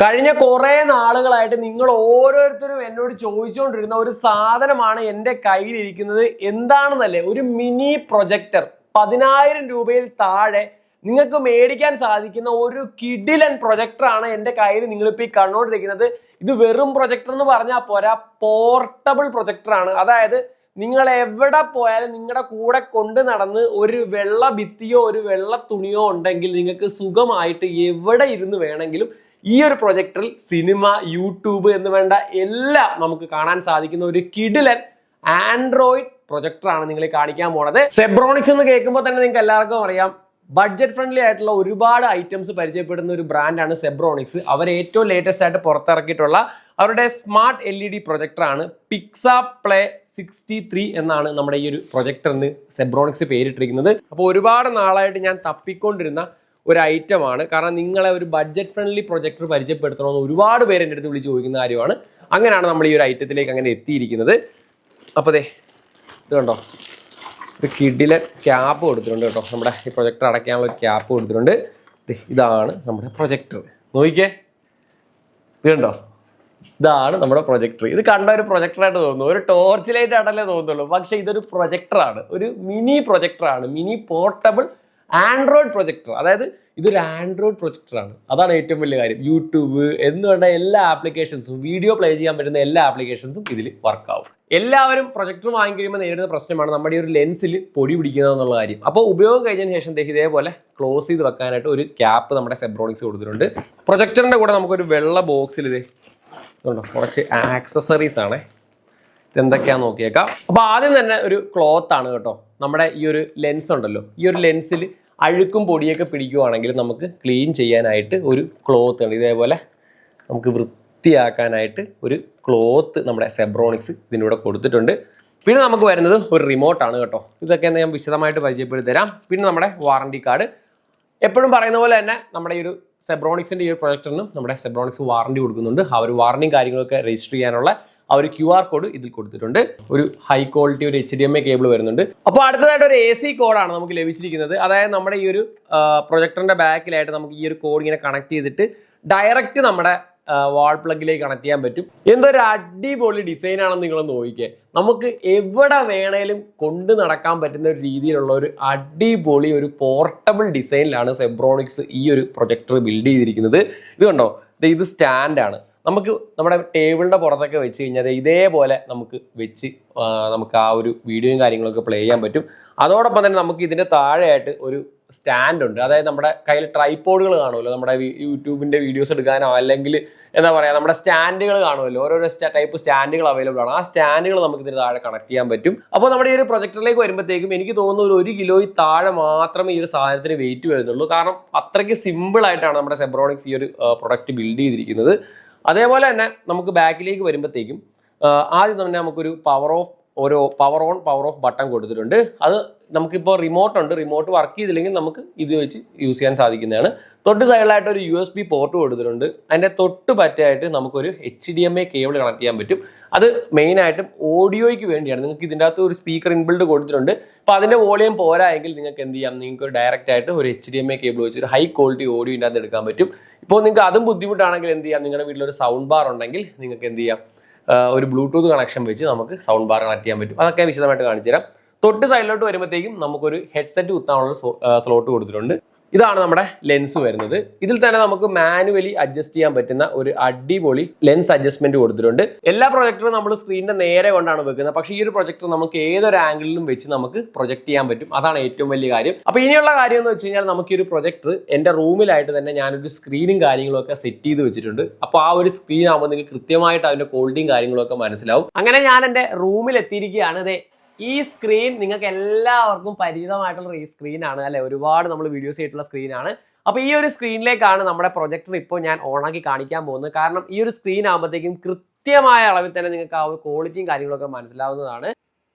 കഴിഞ്ഞ കുറേ നാളുകളായിട്ട് നിങ്ങൾ ഓരോരുത്തരും എന്നോട് ചോദിച്ചുകൊണ്ടിരുന്ന ഒരു സാധനമാണ് എൻ്റെ കയ്യിലിരിക്കുന്നത്. എന്താണെന്നല്ലേ, ഒരു മിനി പ്രൊജക്ടർ. 10,000 രൂപയിൽ താഴെ നിങ്ങൾക്ക് മേടിക്കാൻ സാധിക്കുന്ന ഒരു കിഡിലൻ പ്രൊജക്ടറാണ് എൻ്റെ കയ്യിൽ നിങ്ങളിപ്പോൾ ഈ കണ്ടുകൊണ്ടിരിക്കുന്നത്. ഇത് വെറും പ്രൊജക്ടർ എന്ന് പറഞ്ഞാൽ പോരാ, പോർട്ടബിൾ പ്രൊജക്ടറാണ്. അതായത് നിങ്ങൾ എവിടെ പോയാലും നിങ്ങളുടെ കൂടെ കൊണ്ട് നടന്ന് ഒരു വെള്ള ഭിത്തിയോ ഒരു വെള്ള തുണിയോ ഉണ്ടെങ്കിൽ നിങ്ങൾക്ക് സുഖമായിട്ട് എവിടെ ഇരുന്ന് വേണമെങ്കിലും ഈ ഒരു പ്രൊജക്ടറിൽ സിനിമ, യൂട്യൂബ് എന്ന് വേണ്ട എല്ലാം നമുക്ക് കാണാൻ സാധിക്കുന്ന ഒരു കിഡിലൻ ആൻഡ്രോയിഡ് പ്രൊജക്ടറാണ് നിങ്ങളെ കാണിക്കാൻ പോണത്. സെബ്രോണിക്സ് എന്ന് കേൾക്കുമ്പോൾ തന്നെ നിങ്ങൾക്ക് എല്ലാവർക്കും അറിയാം, ബഡ്ജറ്റ് ഫ്രണ്ട്ലി ആയിട്ടുള്ള ഒരുപാട് ഐറ്റംസ് പരിചയപ്പെടുന്ന ഒരു ബ്രാൻഡാണ് സെബ്രോണിക്സ്. അവർ ഏറ്റവും ലേറ്റസ്റ്റ് ആയിട്ട് പുറത്തിറക്കിയിട്ടുള്ള അവരുടെ സ്മാർട്ട് LED പ്രൊജക്ടറാണ് പിക്സാപ്ലേ 63 എന്നാണ് നമ്മുടെ ഈ ഒരു പ്രൊജക്ടറിന് സെബ്രോണിക്സ് പേരിട്ടിരിക്കുന്നത്. അപ്പോൾ ഒരുപാട് നാളായിട്ട് ഞാൻ തപ്പിക്കൊണ്ടിരുന്ന ഒരു ഐറ്റമാണ്. കാരണം നിങ്ങളെ ഒരു ബഡ്ജറ്റ് ഫ്രണ്ട്ലി പ്രൊജക്ടർ പരിചയപ്പെടുത്തണമെന്ന് ഒരുപാട് പേര് എൻ്റെ അടുത്ത് വിളിച്ച് ചോദിക്കുന്ന കാര്യമാണ്. അങ്ങനെയാണ് നമ്മൾ ഈ ഒരു ഐറ്റത്തിലേക്ക് അങ്ങനെ എത്തിയിരിക്കുന്നത്. അപ്പോൾ ദേ ഇത് കണ്ടോ, ഒരു കിഡിലെ ക്യാപ്പ് കൊടുത്തിട്ടുണ്ട് കേട്ടോ. നമ്മുടെ ഈ പ്രൊജക്ടർ അടയ്ക്കാനുള്ള ഒരു ക്യാപ്പ് കൊടുത്തിട്ടുണ്ട്. ഇതാണ് നമ്മുടെ പ്രൊജക്ടർ. നോക്കിക്കേ, ഇത് കണ്ടോ, ഇതാണ് നമ്മുടെ പ്രൊജക്ടർ. ഇത് കണ്ട ഒരു പ്രൊജക്ടറായിട്ട് തോന്നുന്നു, ഒരു ടോർച്ച് ലൈറ്റ് ആയിട്ടല്ലേ തോന്നുള്ളൂ. പക്ഷേ ഇതൊരു പ്രൊജക്ടറാണ്, ഒരു മിനി പ്രൊജക്ടറാണ്, മിനി പോർട്ടബിൾ ആൻഡ്രോയിഡ് പ്രൊജക്ടർ. അതായത് ഇതൊരു ആൻഡ്രോയിഡ് പ്രൊജക്ടറാണ്. അതാണ് ഏറ്റവും വലിയ കാര്യം. യൂട്യൂബ് എന്ന് വേണ്ട എല്ലാ ആപ്ലിക്കേഷൻസും, വീഡിയോ പ്ലേ ചെയ്യാൻ പറ്റുന്ന എല്ലാ ആപ്ലിക്കേഷൻസും ഇതിൽ വർക്കാവും. എല്ലാവരും പ്രൊജക്ടർ വാങ്ങിക്കഴിയുമ്പോൾ നേരിടുന്ന പ്രശ്നമാണ് നമ്മുടെ ഈ ഒരു ലെൻസിൽ പൊടി പിടിക്കുന്നത് എന്നുള്ള കാര്യം. അപ്പോൾ ഉപയോഗം കഴിഞ്ഞതിന് ശേഷം ഇതേപോലെ ക്ലോസ് ചെയ്ത് വെക്കാനായിട്ട് ഒരു ക്യാപ്പ് നമ്മുടെ സെബ്രോണിക്സ് കൊടുത്തിട്ടുണ്ട്. പ്രൊജക്ടറിൻ്റെ കൂടെ നമുക്കൊരു വെള്ള ബോക്സിൽ ഇതുണ്ടോ കുറച്ച് ആക്സസറീസ് ആണ്. ഇതെന്തൊക്കെയാണെന്ന് നോക്കിയേക്കാം. അപ്പോൾ ആദ്യം തന്നെ ഒരു ക്ലോത്ത് ആണ് കേട്ടോ. നമ്മുടെ ഈ ഒരു ലെൻസ് ഉണ്ടല്ലോ, ഈ ഒരു ലെൻസിൽ അഴുക്കും പൊടിയൊക്കെ പിടിക്കുവാണെങ്കിൽ നമുക്ക് ക്ലീൻ ചെയ്യാനായിട്ട് ഒരു ക്ലോത്ത് ഉണ്ട്. ഇതേപോലെ നമുക്ക് വൃത്തിയാക്കാനായിട്ട് ഒരു ക്ലോത്ത് നമ്മുടെ സെബ്രോണിക്സ് ഇതിൻ്റെ കൂടെ കൊടുത്തിട്ടുണ്ട്. പിന്നെ നമുക്ക് വരുന്നത് ഒരു റിമോട്ടാണ് കേട്ടോ. ഇതൊക്കെ ഞാൻ വിശദമായിട്ട് പരിചയപ്പെടുത്തി തരാം. പിന്നെ നമ്മുടെ വാറണ്ടി കാർഡ്. എപ്പോഴും പറയുന്ന പോലെ തന്നെ നമ്മുടെ ഈ ഒരു സെബ്രോണിക്സിൻ്റെ ഈ ഒരു പ്രൊജക്ടറിനും നമ്മുടെ സെബ്രോണിക്സ് വാറണ്ടി കൊടുക്കുന്നുണ്ട്. ആ ഒരു വാറണ്ടിയും കാര്യങ്ങളൊക്കെ രജിസ്റ്റർ ചെയ്യാനുള്ള ആ ഒരു QR കോഡ് ഇതിൽ കൊടുത്തിട്ടുണ്ട്. ഒരു ഹൈ ക്വാളിറ്റി ഒരു HDMI കേബിൾ വരുന്നുണ്ട്. അപ്പോൾ അടുത്തതായിട്ട് ഒരു AC കോഡാണ് നമുക്ക് ലഭിച്ചിരിക്കുന്നത്. അതായത് നമ്മുടെ ഈ ഒരു പ്രൊജക്ടറിന്റെ ബാക്കിലായിട്ട് നമുക്ക് ഈ ഒരു കോഡ് ഇങ്ങനെ കണക്ട് ചെയ്തിട്ട് ഡയറക്റ്റ് നമ്മുടെ വാൾ പ്ലഗിലേക്ക് കണക്ട് ചെയ്യാൻ പറ്റും. എന്തൊരു അടിപൊളി ഡിസൈൻ ആണെന്ന് നിങ്ങൾ നോക്കിക്കേ. നമുക്ക് എവിടെ വേണേലും കൊണ്ട് നടക്കാൻ പറ്റുന്ന ഒരു രീതിയിലുള്ള ഒരു അടിപൊളി ഒരു പോർട്ടബിൾ ഡിസൈനിലാണ് സെബ്രോണിക്സ് ഈ ഒരു പ്രൊജക്ടർ ബിൽഡ് ചെയ്തിരിക്കുന്നത്. ഇത് കണ്ടോ, ഇത് സ്റ്റാൻഡാണ്. നമുക്ക് നമ്മുടെ ടേബിളിൻ്റെ പുറത്തൊക്കെ വെച്ച് കഴിഞ്ഞാൽ ഇതേപോലെ നമുക്ക് വെച്ച് നമുക്ക് ആ ഒരു വീഡിയോയും കാര്യങ്ങളൊക്കെ പ്ലേ ചെയ്യാൻ പറ്റും. അതോടൊപ്പം തന്നെ നമുക്ക് ഇതിൻ്റെ താഴെയായിട്ട് ഒരു സ്റ്റാൻഡ് ഉണ്ട്. അതായത് നമ്മുടെ കയ്യിൽ ട്രൈപോഡുകൾ കാണുമല്ലോ, നമ്മുടെ യൂട്യൂബിൻ്റെ വീഡിയോസ് എടുക്കാനോ അല്ലെങ്കിൽ എന്താ പറയുക നമ്മുടെ സ്റ്റാൻഡുകൾ കാണുമല്ലോ, ഓരോരോ ടൈപ്പ് സ്റ്റാൻഡുകൾ അവൈലബിൾ ആണ്. ആ സ്റ്റാൻഡുകൾ നമുക്ക് ഇതിന് താഴെ കണക്ട് ചെയ്യാൻ പറ്റും. അപ്പോൾ നമ്മുടെ ഈ ഒരു പ്രൊജക്ടറിലേക്ക് വരുമ്പോഴത്തേക്കും എനിക്ക് തോന്നുന്നു ഒരു 1 കിലോയിൽ താഴെ മാത്രമേ ഈ ഒരു സാധനത്തിന് വെയിറ്റ് വരുന്നുള്ളൂ. കാരണം അത്രയ്ക്ക് സിമ്പിൾ ആയിട്ടാണ് നമ്മുടെ സെബ്രോണിക്സ് ഈ ഒരു പ്രൊഡക്റ്റ് ബിൽഡ് ചെയ്തിരിക്കുന്നത്. അതേപോലെ തന്നെ നമുക്ക് ബാക്കിലേക്ക് വരുമ്പോഴത്തേക്കും ആദ്യം തന്നെ നമുക്കൊരു power on power of button കൊടുത്തിട്ടുണ്ട്. അത് നമുക്കിപ്പോൾ റിമോട്ട് ഉണ്ട്, റിമോട്ട് വർക്ക് ചെയ്തില്ലെങ്കിൽ നമുക്ക് ഇത് വെച്ച് യൂസ് ചെയ്യാൻ സാധിക്കുന്നതാണ്. തൊട്ട് സൈഡിലായിട്ട് ഒരു USB പോർട്ട് കൊടുത്തിട്ടുണ്ട്. അതിൻ്റെ തൊട്ട് പറ്റായിട്ട് നമുക്കൊരു HDMI കേബിൾ കണക്ട് ചെയ്യാൻ പറ്റും. അത് മെയിനായിട്ടും ഓഡിയോയ്ക്ക് വേണ്ടിയാണ്. നിങ്ങൾക്ക് ഇതിൻ്റെ അകത്ത് ഒരു സ്പീക്കർ ഇൻബിൽഡ് കൊടുത്തിട്ടുണ്ട്. അപ്പോൾ അതിൻ്റെ വോളിയം പോരായെങ്കിൽ നിങ്ങൾക്ക് എന്ത് ചെയ്യാം, നിങ്ങൾക്ക് ഒരു ഡയറക്റ്റ് ആയിട്ട് ഒരു HDMI കേബിൾ വെച്ച് ഒരു ഹൈ ക്വാളിറ്റി ഓഡിയോ ഇതിൻ്റെ അകത്ത് എടുക്കാൻ പറ്റും. ഇപ്പോൾ നിങ്ങൾക്ക് അതും ബുദ്ധിമുട്ടാണെങ്കിൽ എന്ത് ചെയ്യാം, നിങ്ങളുടെ വീട്ടിലൊരു സൗണ്ട് ബാർ ഉണ്ടെങ്കിൽ നിങ്ങൾക്ക് എന്ത് ചെയ്യാം, ഒരു ബ്ലൂടൂത്ത് കണക്ഷൻ വെച്ച് നമുക്ക് സൗണ്ട് ബാർ കണക്ട് ചെയ്യാൻ പറ്റും. അതൊക്കെ വിശദമായിട്ട് കാണിച്ചു തരാം. തൊട്ട് സൈഡിലോട്ട് വരുമ്പോഴത്തേക്കും നമുക്കൊരു ഹെഡ്സെറ്റ് കുത്താനുള്ള സ്ലോട്ട് കൊടുത്തിട്ടുണ്ട്. ഇതാണ് നമ്മുടെ ലെൻസ് വരുന്നത്. ഇതിൽ തന്നെ നമുക്ക് മാനുവലി അഡ്ജസ്റ്റ് ചെയ്യാൻ പറ്റുന്ന ഒരു അടിപൊളി ലെൻസ് അഡ്ജസ്റ്റ്മെന്റ് കൊടുത്തിട്ടുണ്ട്. എല്ലാ പ്രൊജക്ടറും നമ്മൾ സ്ക്രീനിന്റെ നേരെ കൊണ്ടാണ് വെക്കുന്നത്. പക്ഷേ ഈ ഒരു പ്രൊജക്ടർ നമുക്ക് ഏതൊരു ആംഗിളിലും വെച്ച് നമുക്ക് പ്രൊജക്ട് ചെയ്യാൻ പറ്റും. അതാണ് ഏറ്റവും വലിയ കാര്യം. അപ്പോൾ ഇനിയുള്ള കാര്യം എന്ന് വെച്ച് കഴിഞ്ഞാൽ നമുക്ക് ഈ ഒരു പ്രൊജക്ടർ എൻ്റെ റൂമിലായിട്ട് തന്നെ ഞാനൊരു സ്ക്രീനും കാര്യങ്ങളും ഒക്കെ സെറ്റ് ചെയ്ത് വെച്ചിട്ടുണ്ട്. അപ്പോൾ ആ ഒരു സ്ക്രീൻ ആകുമ്പോൾ നിങ്ങൾക്ക് കൃത്യമായിട്ട് അതിന്റെ ക്വാളിറ്റിയും കാര്യങ്ങളും ഒക്കെ മനസ്സിലാവും. അങ്ങനെ ഞാൻ എൻ്റെ റൂമിൽ എത്തിയിരിക്കുകയാണ്. ഈ സ്ക്രീൻ നിങ്ങൾക്ക് എല്ലാവർക്കും പരിചിതമായിട്ടുള്ള ഈ സ്ക്രീനാണ് അല്ലെ, ഒരുപാട് നമ്മൾ വീഡിയോസ് ചെയ്തിട്ടുള്ള സ്ക്രീനാണ്. അപ്പോൾ ഈ ഒരു സ്ക്രീനിലേക്കാണ് നമ്മുടെ പ്രൊജക്ടർ ഇപ്പോൾ ഞാൻ ഓണാക്കി കാണിക്കാൻ പോകുന്നത്. കാരണം ഈ ഒരു സ്ക്രീൻ ആകുമ്പോഴത്തേക്കും കൃത്യമായ അളവിൽ തന്നെ നിങ്ങൾക്ക് ആ ഒരു ക്വാളിറ്റിയും കാര്യങ്ങളൊക്കെ മനസ്സിലാവുന്നതാണ്.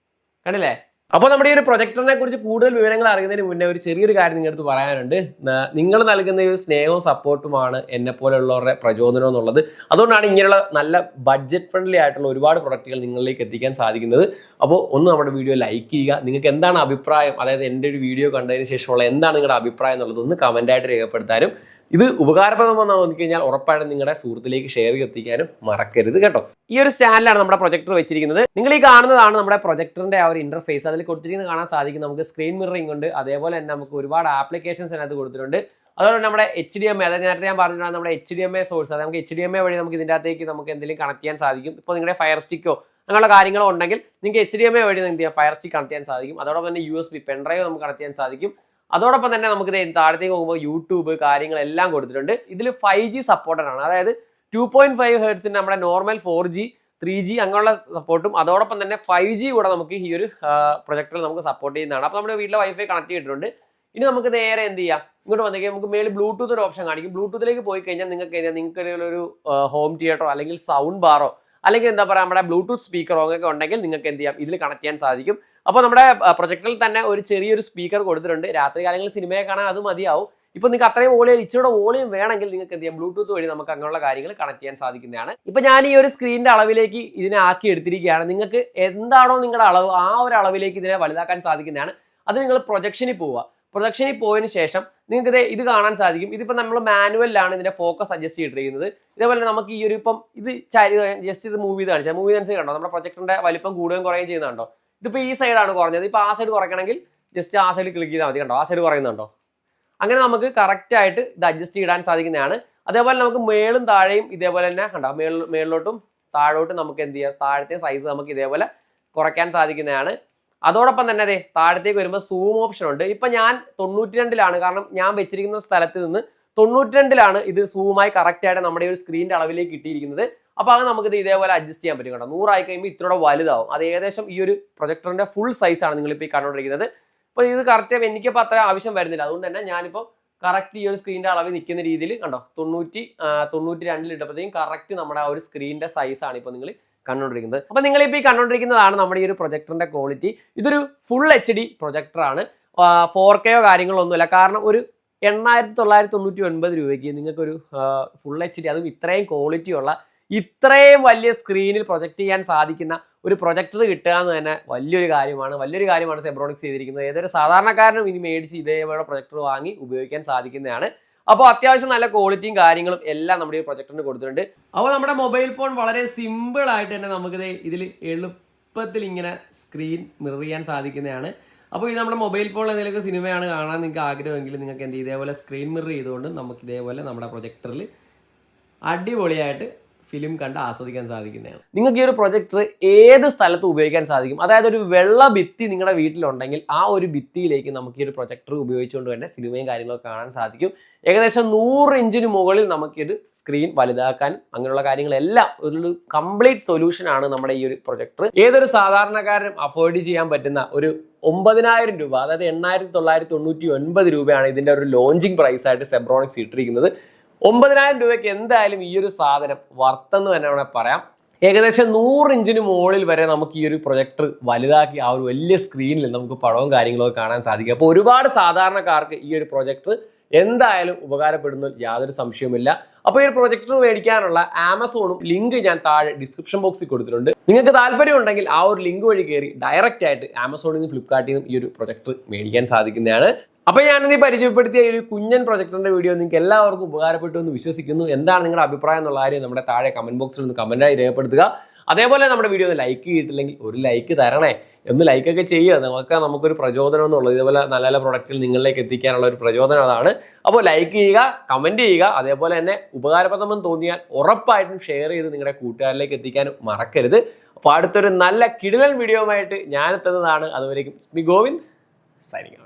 കണ്ടില്ലേ? അപ്പോൾ നമ്മുടെ ഈ ഒരു പ്രൊജക്ടറിനെ കുറിച്ച് കൂടുതൽ വിവരങ്ങൾ അറിയുന്നതിന് മുന്നേ ഒരു ചെറിയൊരു കാര്യം നിങ്ങളുടെ അടുത്ത് പറയാനുണ്ട്. നിങ്ങൾ നൽകുന്ന ഒരു സ്നേഹവും സപ്പോർട്ടുമാണ് എന്നെ പോലെയുള്ളവരുടെ പ്രചോദനം എന്നുള്ളത്. അതുകൊണ്ടാണ് ഇങ്ങനെയുള്ള നല്ല ബഡ്ജറ്റ് ഫ്രണ്ട്ലി ആയിട്ടുള്ള ഒരുപാട് പ്രൊഡക്റ്റുകൾ നിങ്ങളിലേക്ക് എത്തിക്കാൻ സാധിക്കുന്നത്. അപ്പോൾ ഒന്ന് നമ്മുടെ വീഡിയോ ലൈക്ക് ചെയ്യുക. നിങ്ങൾക്ക് എന്താണ് അഭിപ്രായം, അതായത് എൻ്റെ ഒരു വീഡിയോ കണ്ടതിന് ശേഷമുള്ള എന്താണ് നിങ്ങളുടെ അഭിപ്രായം എന്നുള്ളത് ഒന്ന് കമൻ്റായിട്ട് രേഖപ്പെടുത്താനും ഇത് ഉപകാരപ്രദമെന്നാണ് നോക്കിക്കഴിഞ്ഞാൽ ഉറപ്പായിട്ടും നിങ്ങളുടെ സുഹൃത്തിലേക്ക് ഷെയർ ചെയ്തെത്തിക്കാനും മറക്കരുത് കേട്ടോ. ഈ ഒരു സ്റ്റാൻഡിലാണ് നമ്മുടെ പ്രൊജക്ടർ വെച്ചിരിക്കുന്നത്. നിങ്ങൾ ഈ കാണുന്നതാണ് നമ്മുടെ പ്രൊജക്ടറിന്റെ ആ ഒരു ഇന്റർഫേസ്. അതിൽ കൊടുത്തിരിക്കുന്നത് കാണാൻ സാധിക്കും. നമുക്ക് സ്ക്രീൻ മിററിംഗ് ഉണ്ട്, അതേപോലെ തന്നെ നമുക്ക് ഒരുപാട് ആപ്ലിക്കേഷൻസ് അതിനകത്ത് കൊടുത്തിട്ടുണ്ട്. അതുപോലെ നമ്മുടെ HDMI, അതായത് നേരത്തെ ഞാൻ പറഞ്ഞിട്ടുള്ള നമ്മുടെ HDMI സോഴ്സ്, അത് നമുക്ക് HDMI വഴി നമുക്ക് ഇതിൻ്റെ അകത്തേക്ക് നമുക്ക് എന്തെങ്കിലും കണക്ട് ചെയ്യാൻ സാധിക്കും. ഇപ്പോൾ നിങ്ങളുടെ ഫയർ സ്റ്റിക്കോ അങ്ങനെയുള്ള കാര്യങ്ങളോ ഉണ്ടെങ്കിൽ നിങ്ങൾക്ക് HDMI വഴി എന്ത് ചെയ്യാം, ഫയർ സ്റ്റിക്ക് കണക്ട് ചെയ്യാൻ സാധിക്കും. അതോടൊപ്പം തന്നെ USB പെൻഡ്രൈവ് നമുക്ക് കണക്ട് ചെയ്യാൻ സാധിക്കും. അതോടൊപ്പം തന്നെ നമുക്ക് താഴത്തേക്ക് പോകുമ്പോൾ യൂട്യൂബ് കാര്യങ്ങളെല്ലാം കൊടുത്തിട്ടുണ്ട്. ഇതിൽ 5G സപ്പോർട്ടഡ് ആണ്, അതായത് 2.5 ഹെർട്സിന്റെ നമ്മുടെ നോർമൽ 4G 3G അങ്ങനെയുള്ള സപ്പോർട്ടും അതോടൊപ്പം തന്നെ 5G കൂടെ നമുക്ക് ഈ ഒരു പ്രൊജക്ടറിൽ നമുക്ക് സപ്പോർട്ട് ചെയ്യുന്നതാണ്. അപ്പോൾ നമ്മുടെ വീട്ടിലെ വൈഫൈ കണക്ട് ചെയ്തിട്ടുണ്ട്. ഇനി നമുക്ക് നേരെ എന്ത് ചെയ്യാം, ഇങ്ങോട്ട് വന്നേക്കാം. നമുക്ക് മേളിൽ ബ്ലൂടൂത്ത് ഒരു ഓപ്ഷൻ കാണിക്കും. ബ്ലൂടൂത്തിലേക്ക് പോയി കഴിഞ്ഞാൽ നിങ്ങൾക്ക് ഒരു ഹോം തിയേറ്ററോ അല്ലെങ്കിൽ സൗണ്ട് ബാറോ അല്ലെങ്കിൽ എന്താ പറയുക നമ്മുടെ ബ്ലൂടൂത്ത് സ്പീക്കറോ ഒക്കെ ഉണ്ടെങ്കിൽ നിങ്ങൾക്ക് എന്ത് ചെയ്യാം, ഇതിൽ കണക്ട് ചെയ്യാൻ സാധിക്കും. അപ്പോൾ നമ്മുടെ പ്രൊജക്ടറിൽ തന്നെ ഒരു ചെറിയൊരു സ്പീക്കർ കൊടുത്തിട്ടുണ്ട്. രാത്രി കാലങ്ങളിൽ സിനിമയെ കാണാൻ അത് മതിയാവും. ഇപ്പോൾ നിങ്ങൾക്ക് അത്രയും വോളിയം ഇച്ചിരി വോളിയം വേണമെങ്കിൽ നിങ്ങൾക്ക് എന്ത് ചെയ്യാം, ബ്ലൂടൂത്ത് വഴി നമുക്ക് അങ്ങനെയുള്ള കാര്യങ്ങൾ കണക്ട് ചെയ്യാൻ സാധിക്കുന്നതാണ്. ഇപ്പോൾ ഞാൻ ഈ ഒരു സ്ക്രീനിന്റെ അളവിലേക്ക് ഇതിനെ ആക്കി എടുത്തിരിക്കുകയാണ്. നിങ്ങൾക്ക് എന്താണോ നിങ്ങളുടെ അളവ് ആ ഒരു അളവിലേക്ക് ഇതിനെ വലുതാക്കാൻ സാധിക്കുന്നതാണ്. അത് നിങ്ങൾ പ്രൊജക്ഷനിൽ പോവുക. പ്രൊജക്ഷനിൽ പോയതിന് ശേഷം നിങ്ങൾക്ക് ഇത് കാണാൻ സാധിക്കും. ഇതിപ്പോൾ നമ്മൾ മാനുവലിലാണ് ഇതിന്റെ ഫോക്കസ് അഡ്ജസ്റ്റ് ചെയ്തിരിക്കുന്നത്. ഇതേപോലെ നമുക്ക് ഈ ഒരു ഇപ്പം ഇത് ജസ്റ്റ് ഇത് മൂവ് ചെയ്ത് കാണിച്ചാൽ മൂവ് ചെയ്ത് കണ്ടോ, നമ്മുടെ പ്രൊജക്ടറിന്റെ വലിപ്പം കൂടുകയും കുറയുകയും ചെയ്യുന്നുണ്ടോ. ഇതിപ്പോൾ ഈ സൈഡാണ് കുറഞ്ഞത്. ഇപ്പോൾ ആ സൈഡ് കുറയ്ക്കണമെങ്കിൽ ജസ്റ്റ് ആ സൈഡ് ക്ലിക്ക് ചെയ്താൽ മതി. കണ്ടോ, ആ സൈഡ് കുറയുന്നുണ്ടോ. അങ്ങനെ നമുക്ക് കറക്റ്റ് ആയിട്ട് ഇത് അഡ്ജസ്റ്റ് ചെയ്യാൻ സാധിക്കുന്നതാണ്. അതേപോലെ നമുക്ക് മേളും താഴെയും ഇതേപോലെ തന്നെ കണ്ടോ, മേളിലോട്ടും താഴോട്ടും നമുക്ക് എന്ത് ചെയ്യാം, താഴത്തെ സൈസ് നമുക്ക് ഇതേപോലെ കുറയ്ക്കാൻ സാധിക്കുന്നതാണ്. അതോടൊപ്പം തന്നെ അതെ താഴത്തേക്ക് വരുമ്പോൾ സൂം ഓപ്ഷൻ ഉണ്ട്. ഇപ്പം ഞാൻ 92ലാണ്, കാരണം ഞാൻ വെച്ചിരിക്കുന്ന സ്ഥലത്ത് നിന്ന് 92ലാണ് ഇത് സൂമായി കറക്റ്റായിട്ട് നമ്മുടെ ഒരു സ്ക്രീനിന്റെ അളവിലേക്ക് കിട്ടിയിരിക്കുന്നത്. അപ്പോൾ അത് നമുക്ക് ഇത് ഇതേപോലെ അഡ്ജസ്റ്റ് ചെയ്യാൻ പറ്റും. കേട്ടോ, 100 ആയി കഴിയുമ്പോൾ ഇത്രയോടെ വലുതാവും. അത് ഏകദേശം ഈ ഒരു പ്രൊജക്ടറിന്റെ ഫുൾ സൈസാണ് നിങ്ങളിപ്പോൾ ഈ കണ്ടുകൊണ്ടിരിക്കുന്നത്. അപ്പോൾ ഇത് കറക്റ്റ് എനിക്കിപ്പോൾ അത്ര ആവശ്യം വരുന്നില്ല. അതുകൊണ്ട് തന്നെ ഞാനിപ്പോൾ കറക്റ്റ് ഈ ഒരു സ്ക്രീനിന്റെ അളവിൽ നിൽക്കുന്ന രീതിയിൽ കണ്ടോ 92 ഇട്ടപ്പോഴത്തേക്കും കറക്റ്റ് നമ്മുടെ ആ ഒരു സ്ക്രീനിന്റെ സൈസാണ് ഇപ്പോൾ നിങ്ങൾ കണ്ടുകൊണ്ടിരിക്കുന്നത്. അപ്പോൾ നിങ്ങളിപ്പോൾ ഈ കണ്ടുകൊണ്ടിരിക്കുന്നതാണ് നമ്മുടെ ഈ ഒരു പ്രൊജക്ടറിന്റെ ക്വാളിറ്റി. ഇതൊരു ഫുൾ HD പ്രൊജക്ടറാണ്. 4Kയോ കാര്യങ്ങളോ ഒന്നുമില്ല. കാരണം ഒരു 8,999 രൂപയ്ക്ക് നിങ്ങൾക്കൊരു ഫുൾ HD, അതും ഇത്രയും ക്വാളിറ്റി ഉള്ള ഇത്രയും വലിയ സ്ക്രീനിൽ പ്രൊജക്ട് ചെയ്യാൻ സാധിക്കുന്ന ഒരു പ്രൊജക്ടർ കിട്ടുക എന്ന് തന്നെ വലിയൊരു കാര്യമാണ് സെബ്രോണിക്സ് ചെയ്തിരിക്കുന്നത്. ഏതൊരു സാധാരണക്കാരനും ഇനി മേടിച്ച് ഇതേപോലെ പ്രൊജക്ടർ വാങ്ങി ഉപയോഗിക്കാൻ സാധിക്കുന്നതാണ്. അപ്പോൾ അത്യാവശ്യം നല്ല ക്വാളിറ്റിയും കാര്യങ്ങളും എല്ലാം നമ്മുടെ ഈ പ്രൊജക്ടറിന് കൊടുത്തിട്ടുണ്ട്. അപ്പോൾ നമ്മുടെ മൊബൈൽ ഫോൺ വളരെ സിമ്പിൾ ആയിട്ട് തന്നെ നമുക്ക് ഇതിൽ എളുപ്പത്തിൽ ഇങ്ങനെ സ്ക്രീൻ മിറർ ചെയ്യാൻ സാധിക്കുന്നതാണ്. അപ്പോൾ ഇത് നമ്മുടെ മൊബൈൽ ഫോണിൽ എന്തെങ്കിലും സിനിമയാണ് കാണാൻ നിങ്ങൾക്ക് ആഗ്രഹമെങ്കിൽ നിങ്ങൾക്ക് എന്ത് ഇതേപോലെ സ്ക്രീൻ മിറർ ചെയ്തുകൊണ്ട് നമുക്ക് ഇതേപോലെ നമ്മുടെ പ്രൊജക്ടറിൽ അടിപൊളിയായിട്ട് ഫിലിം കണ്ട് ആസ്വദിക്കാൻ സാധിക്കുന്നതാണ്. നിങ്ങൾക്ക് ഈ ഒരു പ്രൊജക്ടർ ഏത് സ്ഥലത്തും ഉപയോഗിക്കാൻ സാധിക്കും. അതായത് ഒരു വെള്ള ഭിത്തി നിങ്ങളുടെ വീട്ടിലുണ്ടെങ്കിൽ ആ ഒരു ഭിത്തിയിലേക്ക് നമുക്ക് ഈ ഒരു പ്രൊജക്ടർ ഉപയോഗിച്ചുകൊണ്ട് തന്നെ സിനിമയും കാര്യങ്ങളൊക്കെ കാണാൻ സാധിക്കും. ഏകദേശം 100 ഇഞ്ചിന് മുകളിൽ നമുക്കിത് സ്ക്രീൻ വലുതാക്കാനും അങ്ങനെയുള്ള കാര്യങ്ങളെല്ലാം ഒരു കംപ്ലീറ്റ് സൊല്യൂഷൻ ആണ് നമ്മുടെ ഈ ഒരു പ്രൊജക്ടർ. ഏതൊരു സാധാരണക്കാരനും അഫോർഡ് ചെയ്യാൻ പറ്റുന്ന ഒരു 9,000 രൂപ, അതായത് 8,999 രൂപയാണ് ഇതിന്റെ ഒരു ലോഞ്ചിങ് പ്രൈസ് ആയിട്ട് സെബ്രോണിക്സ് ഇട്ടിരിക്കുന്നത്. 9,000 രൂപയ്ക്ക് എന്തായാലും ഈ ഒരു സാധനം വർത്ത് തന്നെ വേണമെങ്കിൽ പറയാം. ഏകദേശം 100 ഇഞ്ചിന് മുകളിൽ വരെ നമുക്ക് ഈ ഒരു പ്രൊജക്ടർ വലുതാക്കി ആ ഒരു വലിയ സ്ക്രീനിൽ നമുക്ക് പടവും കാര്യങ്ങളൊക്കെ കാണാൻ സാധിക്കും. അപ്പോൾ ഒരുപാട് സാധാരണക്കാർക്ക് ഈ ഒരു പ്രൊജക്ടർ എന്തായാലും ഉപകാരപ്പെടുന്ന യാതൊരു സംശയവുമില്ല. അപ്പോൾ ഈ ഒരു പ്രൊജക്ടർ മേടിക്കാനുള്ള ആമസോണും ലിങ്ക് ഞാൻ താഴെ ഡിസ്ക്രിപ്ഷൻ ബോക്സിൽ കൊടുത്തിട്ടുണ്ട്. നിങ്ങൾക്ക് താല്പര്യം ഉണ്ടെങ്കിൽ ആ ഒരു ലിങ്ക് വഴി കയറി ഡയറക്റ്റ് ആയിട്ട് ആമസോണിൽ നിന്ന് ഫ്ലിപ്കാർട്ടിൽ നിന്നും ഈ ഒരു പ്രൊജക്ടർ മേടിക്കാൻ സാധിക്കുന്നതാണ്. അപ്പോൾ ഞാനിത് പരിചയപ്പെടുത്തിയ ഒരു കുഞ്ഞൻ പ്രൊജക്ടറിന്റെ വീഡിയോ നിങ്ങൾക്ക് എല്ലാവർക്കും ഉപകാരപ്പെട്ടു എന്ന് വിശ്വസിക്കുന്നു. എന്താണ് നിങ്ങളുടെ അഭിപ്രായം എന്നുള്ള കാര്യം നമ്മുടെ താഴെ കമന്റ് ബോക്സിൽ ഒന്ന് കമന്റായി രേഖപ്പെടുത്തുക. അതേപോലെ നമ്മുടെ വീഡിയോ ഒന്ന് ലൈക്ക് ചെയ്തിട്ടില്ലെങ്കിൽ ഒരു ലൈക്ക് തരണേ, ഒന്ന് ലൈക്കൊക്കെ ചെയ്യുക. നമുക്കൊരു പ്രചോദനം എന്നുള്ളത് ഇതേപോലെ നല്ല നല്ല പ്രൊഡക്റ്റുകൾ നിങ്ങളിലേക്ക് എത്തിക്കാനുള്ള ഒരു പ്രചോദനം അതാണ്. അപ്പോൾ ലൈക്ക് ചെയ്യുക, കമന്റ് ചെയ്യുക. അതേപോലെ തന്നെ ഉപകാരപ്രദമെന്ന് തോന്നിയാൽ ഉറപ്പായിട്ടും ഷെയർ ചെയ്ത് നിങ്ങളുടെ കൂട്ടുകാരിലേക്ക് എത്തിക്കാനും മറക്കരുത്. അപ്പോൾ അടുത്തൊരു നല്ല കിടിലൻ വീഡിയോ ആയിട്ട് ഞാൻ എത്തുന്നതാണ്. അതുവരേക്കും ഗോവിന്ദ് സൈനിങ് ഔട്ട്.